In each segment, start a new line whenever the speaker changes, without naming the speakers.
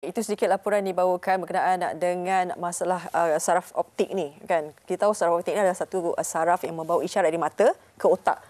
Itu sedikit laporan dibawakan berkenaan dengan masalah saraf optik ni kan. Kita tahu saraf optik ni adalah satu saraf yang membawa isyarat dari mata ke otak.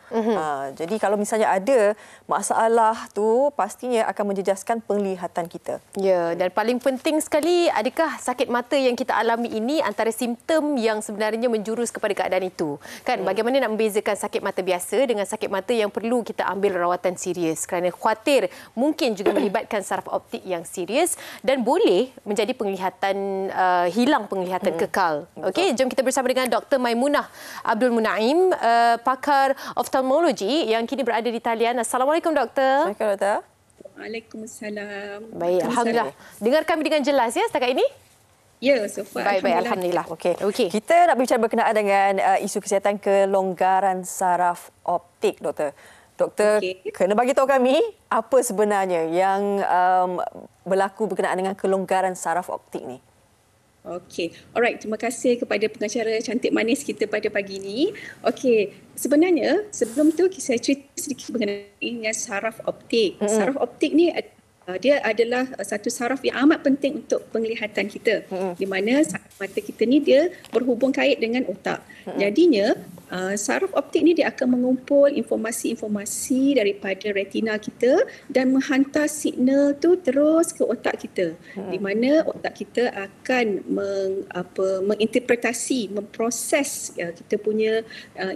Jadi kalau misalnya ada masalah tu pastinya akan menjejaskan penglihatan kita.
Ya, dan paling penting sekali, adakah sakit mata yang kita alami ini antara simptom yang sebenarnya menjurus kepada keadaan itu? Kan bagaimana nak membezakan sakit mata biasa dengan sakit mata yang perlu kita ambil rawatan serius kerana khawatir mungkin juga melibatkan saraf optik yang serius dan boleh menjadi penglihatan hilang penglihatan kekal. Okey, jom kita bersama dengan Dr. Maimunah Abdul Munaim, pakar oftalmologi yang kini berada di talian. Assalamualaikum doktor.
Assalamualaikum doktor.
Waalaikumsalam.
Baik, alhamdulillah. Dengar kami dengan jelas ya setakat ini?
Ya, so far.
Baik, alhamdulillah.
Okey. Kita nak bicara berkenaan dengan isu kesihatan kelonggaran saraf optik, doktor. Doktor, kena bagi tahu kami apa sebenarnya yang berlaku berkenaan dengan kelonggaran saraf optik ni.
Okey. Alright, terima kasih kepada pengacara cantik manis kita pada pagi ini. Okey, sebenarnya sebelum tu saya cerita sedikit mengenai saraf optik. Saraf optik ni dia adalah satu saraf yang amat penting untuk penglihatan kita. Di mana saraf mata kita ni dia berhubung kait dengan otak. Jadinya saraf optik ni dia akan mengumpul informasi-informasi daripada retina kita dan menghantar signal tu terus ke otak kita. Di mana otak kita akan menginterpretasi, memproses kita punya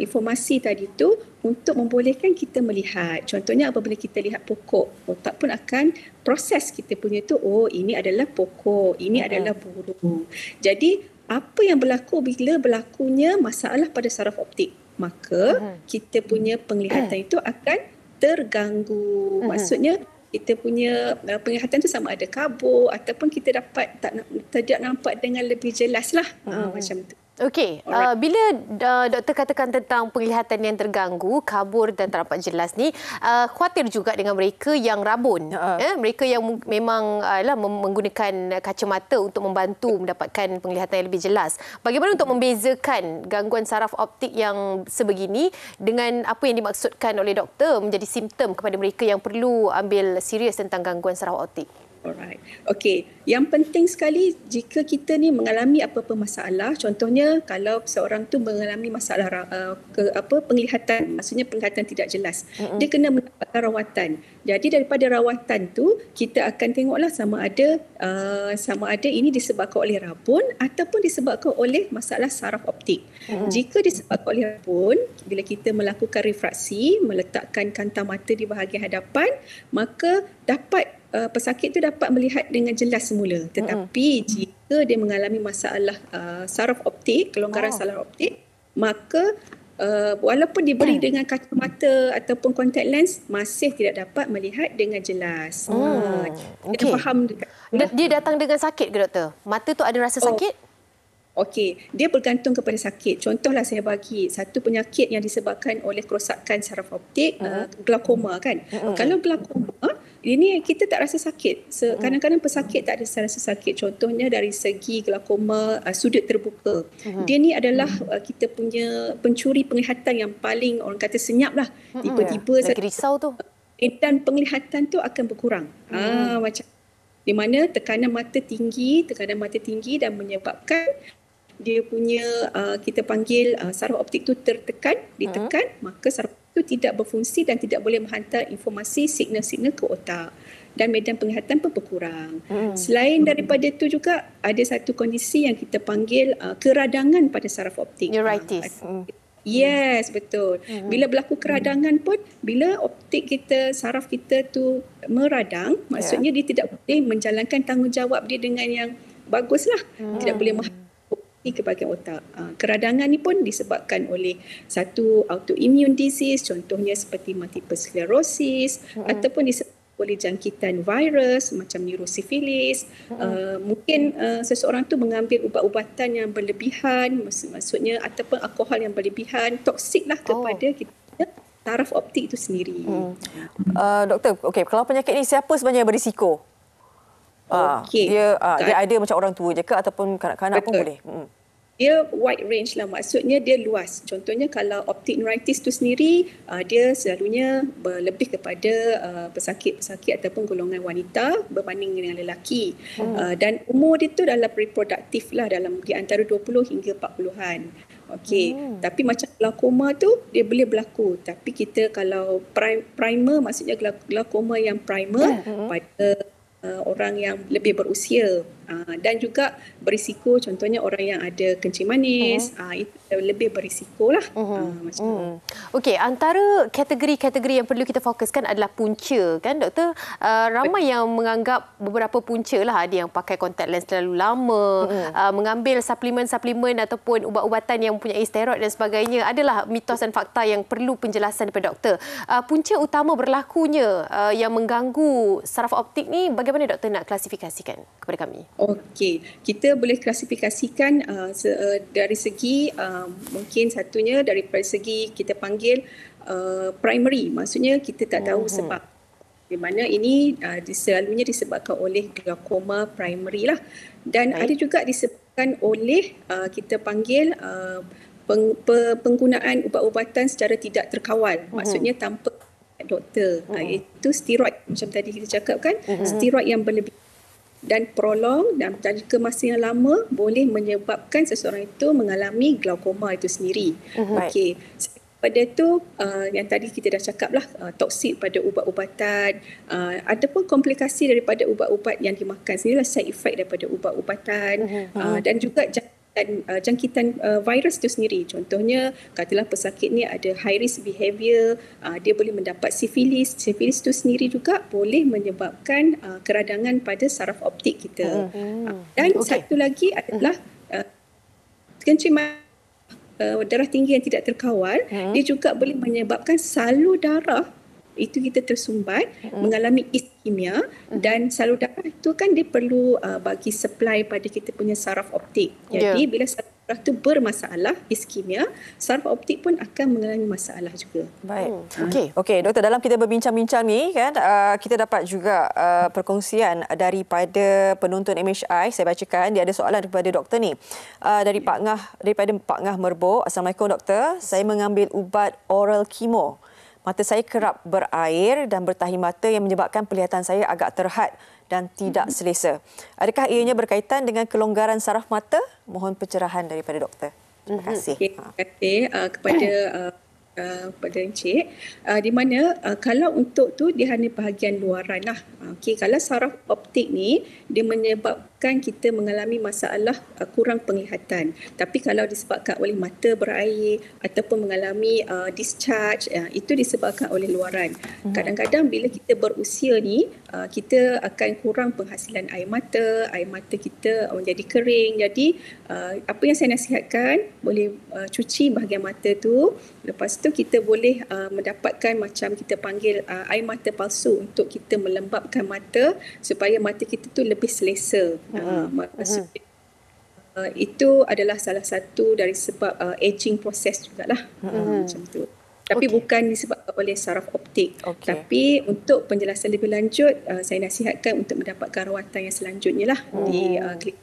informasi tadi tu untuk membolehkan kita melihat. Contohnya apabila kita lihat pokok, otak pun akan proses kita punya tu, oh ini adalah pokok, ini adalah burung. Jadi apa yang berlaku bila berlakunya masalah pada saraf optik? Maka kita punya penglihatan itu akan terganggu. Maksudnya kita punya penglihatan tu sama ada kabur ataupun kita dapat tidak nampak dengan lebih jelas lah. Macam tu.
Okey, bila doktor katakan tentang penglihatan yang terganggu, kabur dan tak nampak jelas ni, khawatir juga dengan mereka yang rabun. Mereka yang memang menggunakan kacamata untuk membantu mendapatkan penglihatan yang lebih jelas. Bagaimana untuk membezakan gangguan saraf optik yang sebegini dengan apa yang dimaksudkan oleh doktor menjadi simptom kepada mereka yang perlu ambil serius tentang gangguan saraf optik?
Alright. Okey, yang penting sekali jika kita ni mengalami apa-apa masalah, contohnya kalau seorang tu mengalami masalah penglihatan, maksudnya penglihatan tidak jelas, dia kena mendapatkan rawatan. Jadi daripada rawatan tu kita akan tengoklah sama ada ini disebabkan oleh rabun ataupun disebabkan oleh masalah saraf optik. Jika disebabkan oleh rabun, bila kita melakukan refraksi, meletakkan kanta mata di bahagian hadapan, maka pesakit itu dapat melihat dengan jelas semula. Tetapi jika dia mengalami masalah saraf optik, kelonggaran saraf optik, maka walaupun diberi dengan kacamata ataupun contact lens, masih tidak dapat melihat dengan jelas. Kita faham.
Dia datang dengan sakit ke doktor? Mata tu ada rasa sakit?
Okey, dia bergantung kepada sakit. Contohlah saya bagi satu penyakit yang disebabkan oleh kerosakan saraf optik, glaukoma kan. Kalau glaukoma, ini kita tak rasa sakit. Kadang-kadang pesakit tak ada rasa sakit. Contohnya dari segi glaukoma sudut terbuka. Dia ni adalah kita punya pencuri penglihatan yang paling orang kata senyap lah. Tiba-tiba
lagi risau tu.
Dan penglihatan tu akan berkurang. Macam di mana tekanan mata tinggi dan menyebabkan dia punya kita panggil saraf optik tu ditekan, maka saraf itu tidak berfungsi dan tidak boleh menghantar informasi signal-signal ke otak dan medan penglihatan pun berkurang. Selain daripada itu juga ada satu kondisi yang kita panggil keradangan pada saraf optik.
Neuritis.
Yes, betul. Bila berlaku keradangan pun, bila optik kita, saraf kita tu meradang, maksudnya dia tidak boleh menjalankan tanggungjawab dia dengan yang baguslah. Tidak boleh ke bahagian otak. Keradangan ni pun disebabkan oleh satu autoimmune disease, contohnya seperti multiple sclerosis, ataupun disebabkan oleh jangkitan virus macam neurosifilis. Mungkin seseorang tu mengambil ubat-ubatan yang berlebihan, maksudnya ataupun alkohol yang berlebihan, toksik lah kepada kita, saraf optik itu sendiri.
Doktor, kalau penyakit ni siapa sebenarnya yang berisiko? Dia ada macam orang tua je ke ataupun kanak-kanak pun boleh?
dia wide range lah, maksudnya dia luas. Contohnya kalau optic neuritis tu sendiri, dia selalunya lebih kepada pesakit-pesakit ataupun golongan wanita berbanding dengan lelaki. Dan umur dia tu dalam reproduktif lah, dalam di antara 20 hingga 40-an. Okey, tapi macam glaukoma tu dia boleh berlaku. Tapi kita kalau primer, maksudnya glaukoma yang primer pada orang yang lebih berusia, dan juga berisiko, contohnya orang yang ada kencing manis, itu lebih berisiko lah.
Okey, antara kategori-kategori yang perlu kita fokuskan adalah punca, kan doktor? Ramai yang menganggap beberapa punca lah, ada yang pakai kontak lens terlalu lama, mengambil suplemen-suplemen ataupun ubat-ubatan yang mempunyai steroid dan sebagainya. Adalah mitos dan fakta yang perlu penjelasan daripada doktor. Punca utama berlakunya yang mengganggu saraf optik ni, bagaimana doktor nak klasifikasikan kepada kami?
Okey, kita boleh klasifikasikan dari segi mungkin satunya daripada segi kita panggil primary, maksudnya kita tak tahu sebab di mana ini selalunya disebabkan oleh glaukoma primary lah, dan ada juga disebabkan oleh kita panggil penggunaan ubat-ubatan secara tidak terkawal, maksudnya tanpa doktor, iaitu steroid macam tadi kita cakap kan, steroid yang berlebih dan prolong dan jangka masa yang lama boleh menyebabkan seseorang itu mengalami glaukoma itu sendiri. Okey. Pada tu yang tadi kita dah cakap lah, toksik pada ubat-ubatan, ada pun komplikasi daripada ubat-ubat yang dimakan, sinilah side effect daripada ubat-ubatan, dan juga jangkitan virus itu sendiri. Contohnya, katalah pesakit ni ada high risk behavior, dia boleh mendapat sifilis. Sifilis itu sendiri juga boleh menyebabkan keradangan pada saraf optik kita. Dan satu lagi adalah kencing manis, darah tinggi yang tidak terkawal, dia juga boleh menyebabkan salur darah itu kita tersumbat, mengalami iskemia, dan salur darah itu kan dia perlu bagi supply pada kita punya saraf optik. Jadi bila saraf darah itu bermasalah, iskemia, saraf optik pun akan mengalami masalah juga.
Baik. Okey, doktor, dalam kita berbincang-bincang ni kan, kita dapat juga perkongsian daripada penonton MHI. Saya bacakan, dia ada soalan daripada doktor ni. Daripada Pak Ngah Merbok. Assalamualaikum doktor. Saya mengambil ubat oral kemo. Mata saya kerap berair dan bertahi mata yang menyebabkan penglihatan saya agak terhad dan tidak selesa. Adakah ianya berkaitan dengan kelonggaran saraf mata? Mohon pencerahan daripada doktor. Terima kasih.
Terima kasih kepada Encik. Di mana kalau untuk tu dia hanya bahagian luaran lah. Kalau saraf optik ni dia menyebabkan kita mengalami masalah kurang penglihatan. Tapi kalau disebabkan oleh mata berair ataupun mengalami discharge, itu disebabkan oleh luaran. Kadang-kadang bila kita berusia ni, kita akan kurang penghasilan air mata kita menjadi kering. Jadi apa yang saya nasihatkan, boleh cuci bahagian mata tu. Lepas tu kita boleh mendapatkan macam kita panggil air mata palsu untuk kita melembabkan mata supaya mata kita tu lebih selesa. Maksudnya itu adalah salah satu dari sebab aging proses jugalah. Macam tu. Tapi bukan disebabkan oleh saraf optik. Tapi untuk penjelasan lebih lanjut, saya nasihatkan untuk mendapatkan rawatan yang selanjutnya lah di klinik.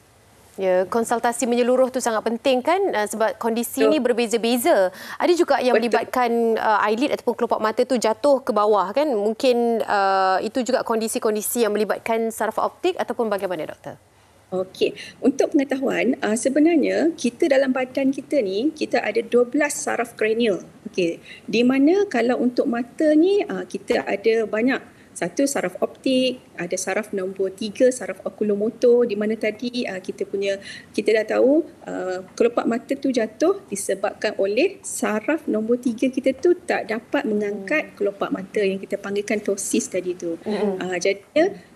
Ya, konsultasi menyeluruh tu sangat penting kan, sebab kondisi ni berbeza-beza. Ada juga yang melibatkan eyelid ataupun kelopak mata tu jatuh ke bawah kan. Mungkin itu juga kondisi-kondisi yang melibatkan saraf optik ataupun bagaimana doktor?
Okey, untuk pengetahuan, sebenarnya kita dalam badan kita ni, kita ada 12 saraf kranial. Okey, di mana kalau untuk mata ni kita ada banyak. Satu saraf optik, ada saraf nombor 3, saraf okulomotor, di mana tadi kita dah tahu kelopak mata tu jatuh disebabkan oleh saraf nombor 3 kita tu tak dapat mengangkat kelopak mata yang kita panggilkan ptosis tadi tu. Jadi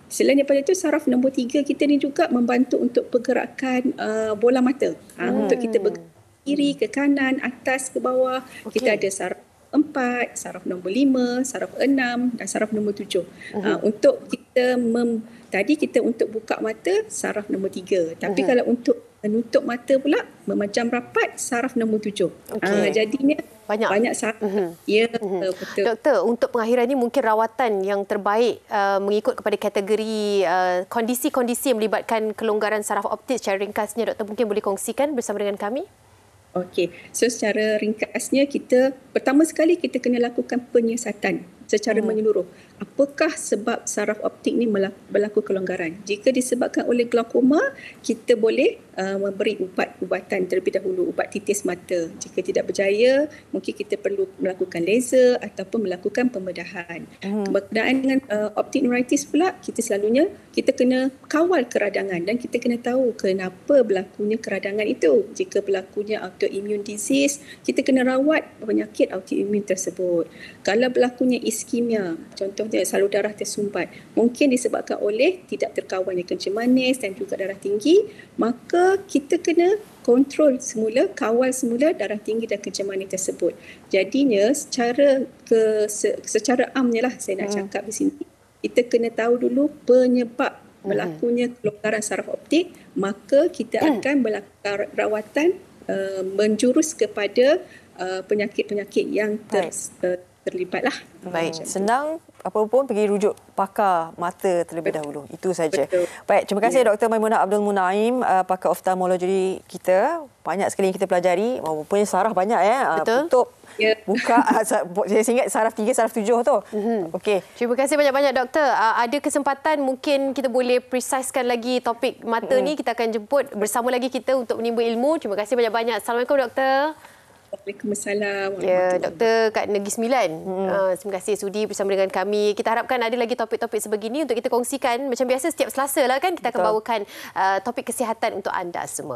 selain daripada itu, saraf nombor 3 kita ni juga membantu untuk pergerakan bola mata. Untuk kita bergerak kiri ke kanan, atas ke bawah. Kita ada saraf 4, saraf nombor 5, saraf 6 dan saraf nombor 7. Untuk kita tadi kita untuk buka mata saraf nombor 3. Tapi kalau untuk menutup mata pula memejam rapat saraf nombor 7. Jadinya banyak saraf. Ya, betul.
Doktor, untuk pengakhiran ini mungkin rawatan yang terbaik mengikut kepada kategori kondisi-kondisi yang melibatkan kelonggaran saraf optik secara ringkasnya, doktor mungkin boleh kongsikan bersama dengan kami?
Okey, so secara ringkasnya pertama sekali kita kena lakukan penyiasatan secara menyeluruh. Apakah sebab saraf optik ni berlaku kelonggaran? Jika disebabkan oleh glaukoma, kita boleh memberi ubatan terlebih dahulu, ubat titis mata. Jika tidak berjaya, mungkin kita perlu melakukan laser ataupun melakukan pembedahan. Berkenaan dengan optic neuritis pula, kita kena kawal keradangan dan kita kena tahu kenapa berlakunya keradangan itu. Jika berlakunya autoimmune disease, kita kena rawat penyakit autoimmune tersebut. Kalau berlakunya iskemia, contohnya salur darah tersumbat, mungkin disebabkan oleh tidak terkawannya kencing manis dan juga darah tinggi, maka kita kena kawal semula darah tinggi dan kencing manis tersebut. Jadinya secara amnya lah saya nak cakap di sini, kita kena tahu dulu penyebab berlakunya kelonggaran saraf optik, maka kita akan melakukan rawatan menjurus kepada penyakit-penyakit yang terlibat lah.
Baik, senang apa pun pergi rujuk pakar mata terlebih dahulu. Itu saja. Baik, terima kasih Dr. Maimunah Abdul Munaim, pakar oftalmologi kita. Banyak sekali yang kita pelajari. Rupanya saraf banyak tutup, buka. Saya ingat saraf 3, saraf 7 tu. Okey.
Terima kasih banyak-banyak doktor. Ada kesempatan mungkin kita boleh precisekan lagi topik mata ni. Kita akan jemput bersama lagi kita untuk menimba ilmu. Terima kasih banyak-banyak. Assalamualaikum doktor.
Waalaikumsalam.
Ya, Doktor Kak Negeri 9. Terima kasih sudi bersama dengan kami. Kita harapkan ada lagi topik-topik sebegini untuk kita kongsikan. Macam biasa setiap Selasa lah kan kita akan bawakan topik kesihatan untuk anda semua.